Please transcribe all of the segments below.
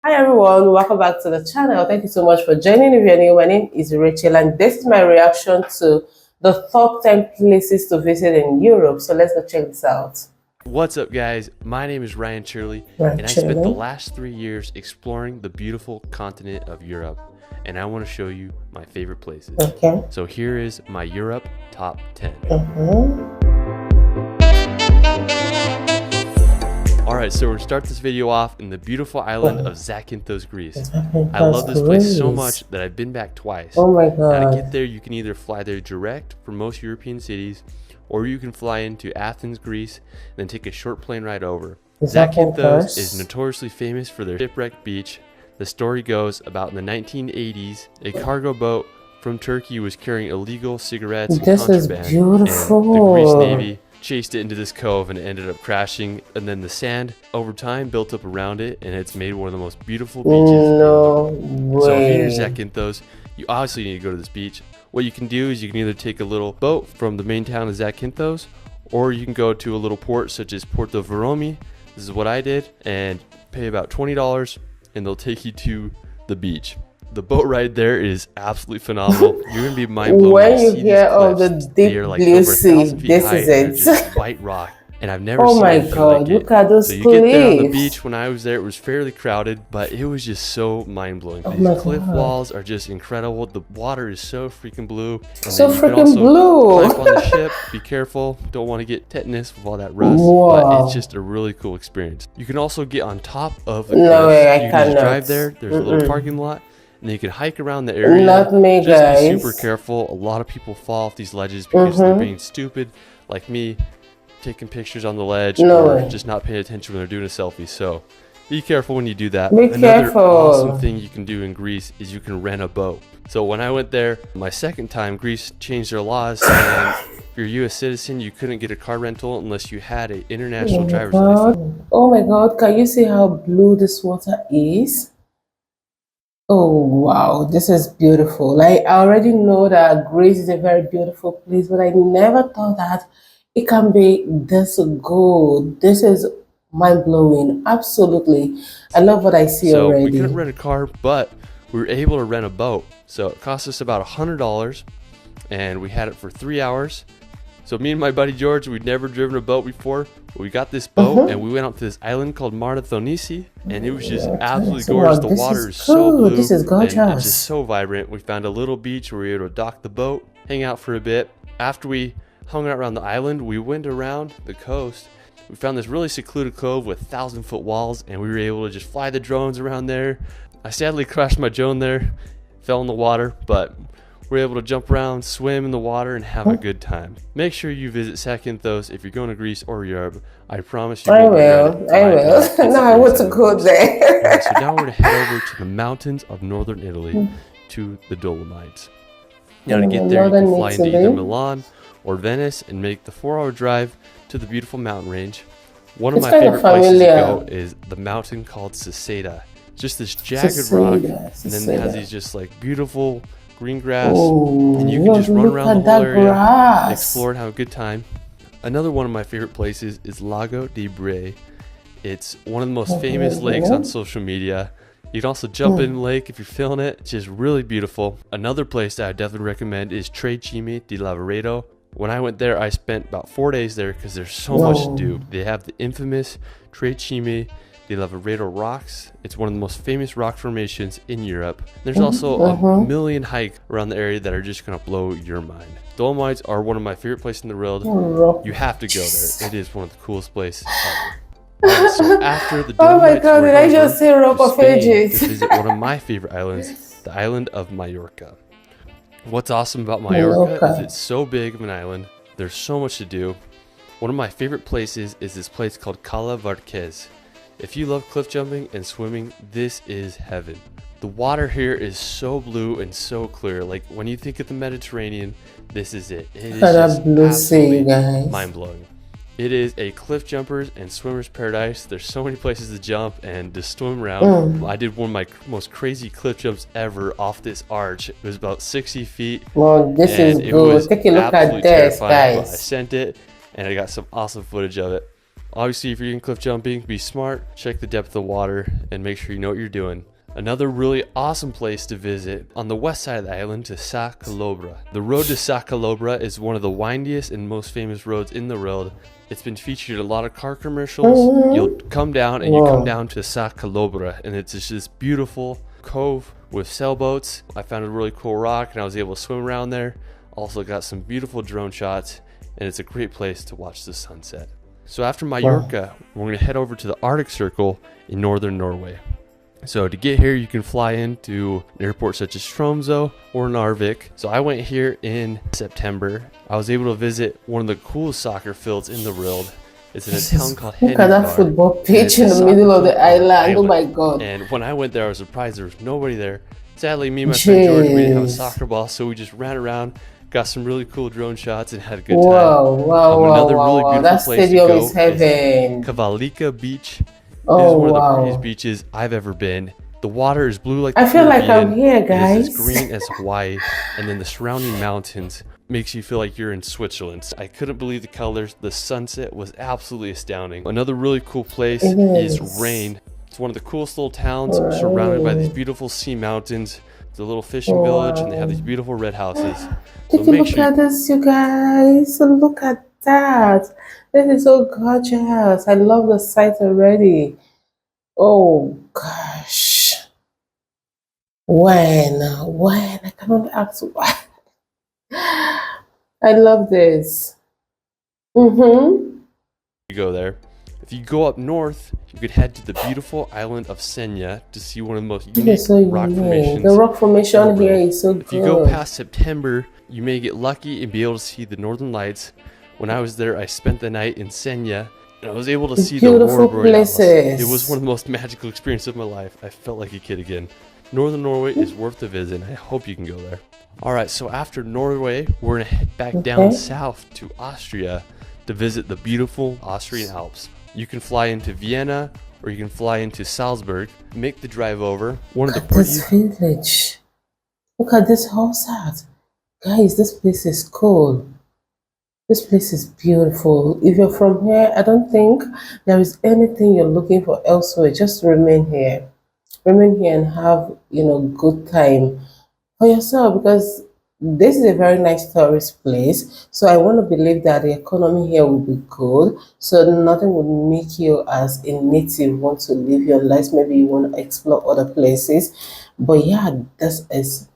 Hi everyone, welcome back to the channel. Thank you so much for joining. If you're new, my name is Rachel and this is my reaction to the top 10 places to visit in Europe. So let's go check this out. What's up, guys? My name is Ryan Shirley, Right, and I spent the last 3 years exploring the beautiful continent of Europe, and I want to show you my favorite places. Okay. So here is my Europe top 10. Alright, so we're gonna start this video off in the beautiful island of Zakynthos, Greece. I love this place so much that I've been back twice. Oh my Now to god. get there, you can either fly there direct for most European cities, or you can fly into Athens, Greece, and then take a short plane ride over. Zakynthos is notoriously famous for their shipwrecked beach. The story goes about in the 1980s, a cargo boat from Turkey was carrying illegal cigarettes and contraband, and the Greece Navy chased it into this cove and it ended up crashing, and then the sand over time built up around it, and it's made one of the most beautiful beaches. No way. So if you're Zakynthos, you obviously need to go to this beach. What you can do is you can either take a little boat from the main town of Zakynthos, or you can go to a little port such as Porto Veromi. This is what I did, and pay about $20 and they'll take you to the beach. The boat ride there is absolutely phenomenal. You're gonna be mind blown when you hear of the deep blue sea. This is it. Just white rock, and I've never Oh seen my anything god, like look it. at those So you cliffs. get there on the beach. When I was there, it was fairly crowded, but it was just so mind blowing. These cliff walls are just incredible. The water is so freaking blue. And So then you can freaking also blue. climb on the ship. Be careful, don't want to get tetanus with all that rust. Wow. But it's just a really cool experience. You can also get on top of the No way, I cliffs. You can just cannot. drive there. There's a little parking lot, and then you can hike around the area. Not me, Just guys. be super careful. A lot of people fall off these ledges because they're being stupid, like me, taking pictures on the ledge, No or way. just not paying attention when they're doing a selfie. So be careful when you do that. Be Another careful. awesome thing you can do in Greece is you can rent a boat. So when I went there, my second time, Greece changed their laws, and if you're a U.S. citizen, you couldn't get a car rental unless you had an international driver's license. Oh my god, can you see how blue this water is? Oh wow, this is beautiful. Like, I already know that Greece is a very beautiful place, but I never thought that it can be this good. This is mind-blowing. Absolutely. I love what I see So already. we couldn't rent a car, but we were able to rent a boat. So it cost us about $100, and we had it for 3 hours. So me and my buddy George, we'd never driven a boat before. We got this boat and we went out to this island called Marathonisi, and it was just absolutely gorgeous. The water is so blue. This is gorgeous. And it's just so vibrant. We found a little beach where we were able to dock the boat, hang out for a bit. After we hung out around the island, we went around the coast. We found this really secluded cove with 1,000-foot walls, and we were able to just fly the drones around there. I sadly crashed my drone there, fell in the water, but we're able to jump around, swim in the water, and have a good time. Make sure you visit Zakynthos if you're going to Greece or Europe. I promise you. I will. No, I want to go there. Alright, so now we're going to head over to the mountains of northern Italy, to the Dolomites. Now to get there, you can fly into either Milan or Venice and make the 4-hour drive to the beautiful mountain range. One of my favorite places to go is the mountain called Seseda. Just this jagged rock, and then it has these just like beautiful green grass, and you can just run around the whole area, explore and have a good time. Another one of my favorite places is Lago di Braies. It's one of the most famous lakes on social media. You can also jump in the lake if you're feeling it. It's just really beautiful. Another place that I definitely recommend is Tre Cime di Lavaredo. When I went there, I spent about 4 days there because there's so much to do. They have the infamous Tre Cime di Lavaredo rocks. It's one of the most famous rock formations in Europe. There's also a million hikes around the area that are just gonna blow your mind. Dolomites are one of my favorite places in the world. You have to go there. It is one of the coolest places ever. Alright, so after the Dolomites, oh my god, did I just say rope of ages? To visit one of my favorite islands, the island of Majorca. What's awesome about Majorca is it's so big of an island. There's so much to do. One of my favorite places is this place called Cala Varquez. If you love cliff jumping and swimming, this is heaven. The water here is so blue and so clear. Like when you think of the Mediterranean, this is it. It is just absolutely mind-blowing. It is a cliff jumpers and swimmers paradise. There's so many places to jump and to swim around. I did one of my most crazy cliff jumps ever off this arch. It was about 60 feet. Well, this is good. Take a look at this, guys. I sent it and I got some awesome footage of it. Obviously, if you're doing cliff jumping, be smart, check the depth of the water, and make sure you know what you're doing. Another really awesome place to visit on the west side of the island is Sa Calobra. The road to Sa Calobra is one of the windiest and most famous roads in the world. It's been featured in a lot of car commercials. You'll come down and you come down to Sa Calobra, and it's just this beautiful cove with sailboats. I found a really cool rock and I was able to swim around there. Also got some beautiful drone shots, and it's a great place to watch the sunset. So after Mallorca, we're going to head over to the Arctic Circle in northern Norway. So to get here, you can fly into an airport such as Tromsø or Narvik. So I went here in September. I was able to visit one of the coolest soccer fields in the world. It's in a town called Look at that Henningbar. football pitch in the middle of the island. Oh my god. And when I went there, I was surprised there was nobody there. Sadly, me and my friend George, we didn't have a soccer ball, so we just ran around, got some really cool drone shots, and had a good time. Another really beautiful that place stadium to go is heaven. Kavalika Beach. It is one of the prettiest beaches I've ever been. The water is blue like the I feel like I'm here, It guys. is as green as Hawaii, and then the surrounding mountains makes you feel like you're in Switzerland. I couldn't believe the colors. The sunset was absolutely astounding. Another really cool place is Rain. It's one of the coolest little towns, surrounded by these beautiful sea mountains. It's a little fishing village, and they have these beautiful red houses. Take a look at this, you guys. Look at that. This is so gorgeous. I love the site already. Oh gosh. When? I cannot ask why. I love this. You go there. If you go up north, you could head to the beautiful island of Senja to see one of the most unique rock formations. The rock formation here is so good. If you go past September, you may get lucky and be able to see the northern lights. When I was there, I spent the night in Senja, and I was able to see the Aurora Borealis. It was one of the most magical experiences of my life. I felt like a kid again. Northern Norway is worth the visit, and I hope you can go there. Alright, so after Norway, we're going to head back down south to Austria to visit the beautiful Austrian Alps. You can fly into Vienna, or you can fly into Salzburg. Make the drive over. One of the prettiest village. Look at this house art. Guys, this place is cool. This place is beautiful. If you're from here, I don't think there is anything you're looking for elsewhere. Just remain here. Remain here and have, good time for yourself, because this is a very nice tourist place. So I want to believe that the economy here will be good. So nothing would make you as a native want to live your life. Maybe you want to explore other places. But yeah, this is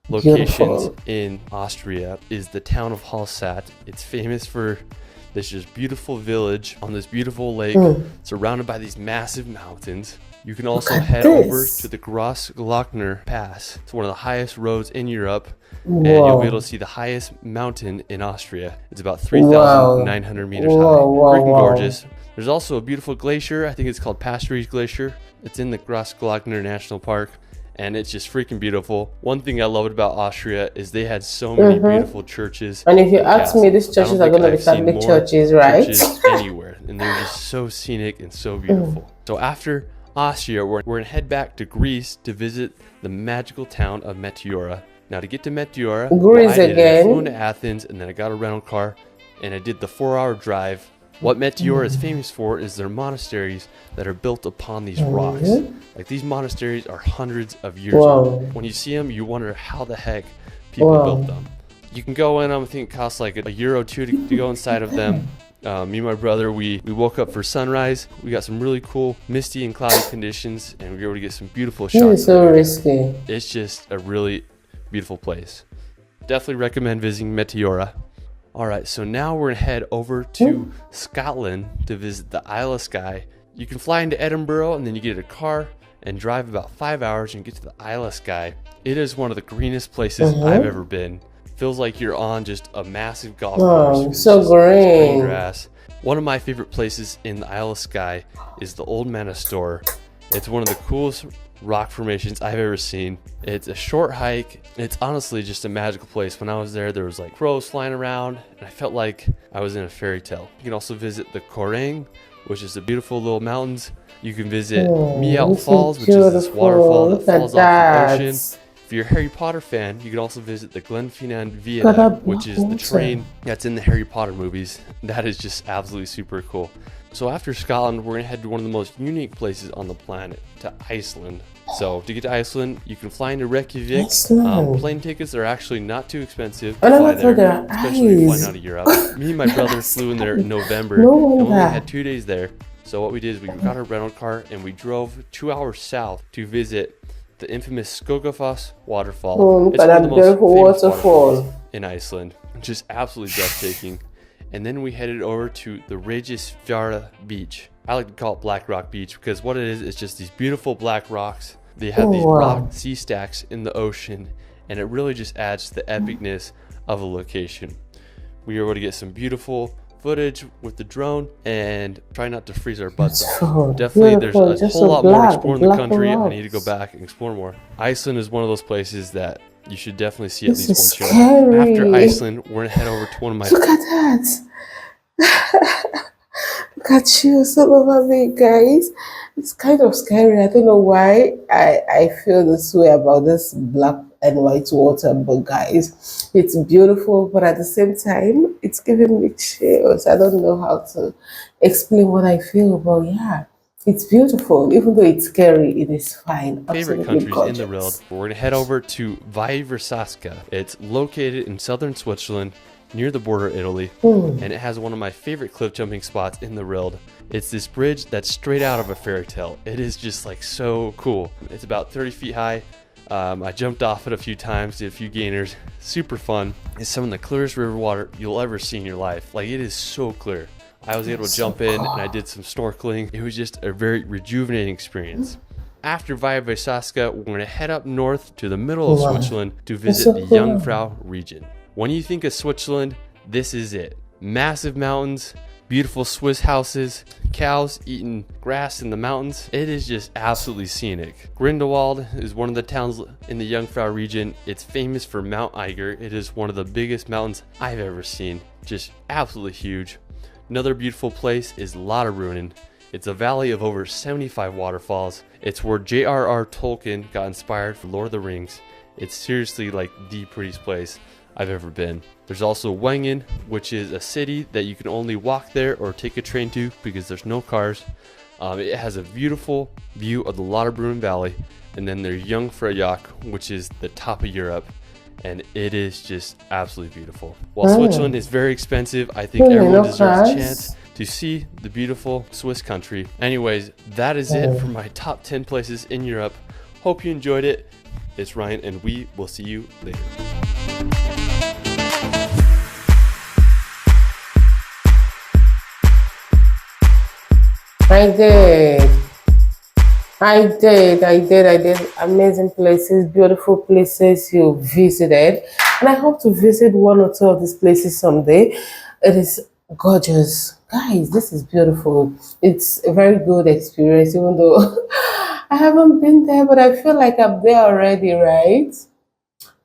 locations beautiful. In Austria is the town of Hallstatt. It's famous for this just beautiful village on this beautiful lake surrounded by these massive mountains. You can also head over to the Grossglockner Pass. It's one of the highest roads in Europe, and you'll be able to see the highest mountain in Austria. It's about 3,900 meters high. Freaking gorgeous. There's also a beautiful glacier. I think it's called Pastorius Glacier. It's in the Grossglockner National Park, and it's just freaking beautiful. One thing I loved about Austria is they had so many beautiful churches. And if you ask me, these churches are going to be Catholic churches, right? Churches anywhere, and they're just so scenic and so beautiful. So after Austria, we're going to head back to Greece to visit the magical town of Meteora. Now, to get to Meteora, I flew into Athens, and then I got a rental car, and I did the 4-hour drive. What Meteora is famous for is their monasteries that are built upon these rocks. Like, these monasteries are hundreds of years old. When you see them, you wonder how the heck people built them. You can go in them. I think it costs like €1 or €2 to go inside of them. Me and my brother, we woke up for sunrise. We got some really cool misty and cloudy conditions, and we were able to get some beautiful shots. This is so risky. It's just a really beautiful place. Definitely recommend visiting Meteora. Alright, so now we're going to head over to Scotland to visit the Isle of Skye. You can fly into Edinburgh, and then you get a car and drive about 5 hours and get to the Isle of Skye. It is one of the greenest places I've ever been. Feels like you're on just a massive golf course. So green. Grass. One of my favorite places in the Isle of Skye is the Old Manor Store. It's one of the coolest rock formations I've ever seen. It's a short hike. It's honestly just a magical place. When I was there was like crows flying around, and I felt like I was in a fairy tale. You can also visit the Corrang, which is the beautiful little mountains. You can visit Meow Falls, which is this waterfall that falls off the ocean. If you're a Harry Potter fan, you can also visit the Glenfinnan Viaduct, which is the train that's in the Harry Potter movies. That is just absolutely super cool. So after Scotland, we're gonna head to one of the most unique places on the planet, to Iceland. So to get to Iceland, you can fly into Reykjavik. Plane tickets are actually not too expensive to fly there, especially if you're flying out of Europe. Me and my brother flew in there in November, and we only had 2 days there. So what we did is we got a rental car and we drove 2 hours south to visit the infamous Skogafoss waterfall. It's one of the most famous waterfalls in Iceland. Just absolutely breathtaking. And then we headed over to the Regisfjara beach. I like to call it Black Rock Beach because what it is just these beautiful black rocks. They have these rock sea stacks in the ocean, and it really just adds to the epicness of a location. We were able to get some beautiful footage with the drone and try not to freeze our butts off. Definitely there's a whole lot more to explore in the country. I need to go back and explore more. Iceland is one of those places that you should definitely see at least once you're there. After Iceland, we're gonna head over to one of my— Look at that. Look at you all over me, guys. It's kind of scary. I don't know why I feel this way about this black and white water, but guys, it's beautiful, but at the same time it's giving me chills. I don't know how to explain what I feel, but yeah, it's beautiful. Even though it's scary, it is fine. Favorite countries in the world. We're gonna head over to Viversaska. It's located in southern Switzerland, near the border of Italy, and it has one of my favorite cliff jumping spots in the world. It's this bridge that's straight out of a fairy tale. It is just like so cool. It's about 30 feet high. I jumped off it a few times, did a few gainers. Super fun. It's some of the clearest river water you'll ever see in your life. Like, it is so clear. I was able to jump in and I did some snorkeling. It was just a very rejuvenating experience. After Viversaska, we're going to head up north to the middle of Switzerland to visit the Jungfrau region. When you think of Switzerland, this is it. Massive mountains, beautiful Swiss houses, cows eating grass in the mountains. It is just absolutely scenic. Grindelwald is one of the towns in the Jungfrau region. It's famous for Mount Eiger. It is one of the biggest mountains I've ever seen. Just absolutely huge. Another beautiful place is Lauterbrunnen. It's a valley of over 75 waterfalls. It's where J.R.R. Tolkien got inspired for Lord of the Rings. It's seriously like the prettiest place I've ever been. There's also Wengen, which is a city that you can only walk there or take a train to because there's no cars. It has a beautiful view of the Lauterbrunnen Valley. And then there's Jungfraujoch, which is the top of Europe. And it is just absolutely beautiful. While Switzerland is very expensive, I think everyone deserves a chance to see the beautiful Swiss country. Anyways, that is it for my top 10 places in Europe. Hope you enjoyed it. It's Ryan, and we will see you later. I did. Amazing places, beautiful places you visited. And I hope to visit one or two of these places someday. It is gorgeous. Guys, this is beautiful. It's a very good experience, even though I haven't been there, but I feel like I'm there already, right?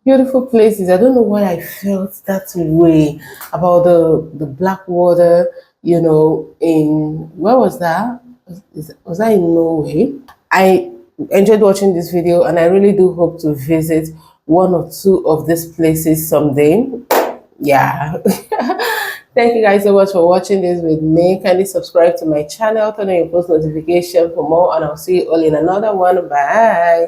Beautiful places. I don't know why I felt that way about the black water, you know, in, where was that? Was that in Norway? I enjoyed watching this video, and I really do hope to visit one or two of these places someday. Yeah. Thank you guys so much for watching this with me. Kindly subscribe to my channel, turn on your post notification for more, and I'll see you all in another one. Bye.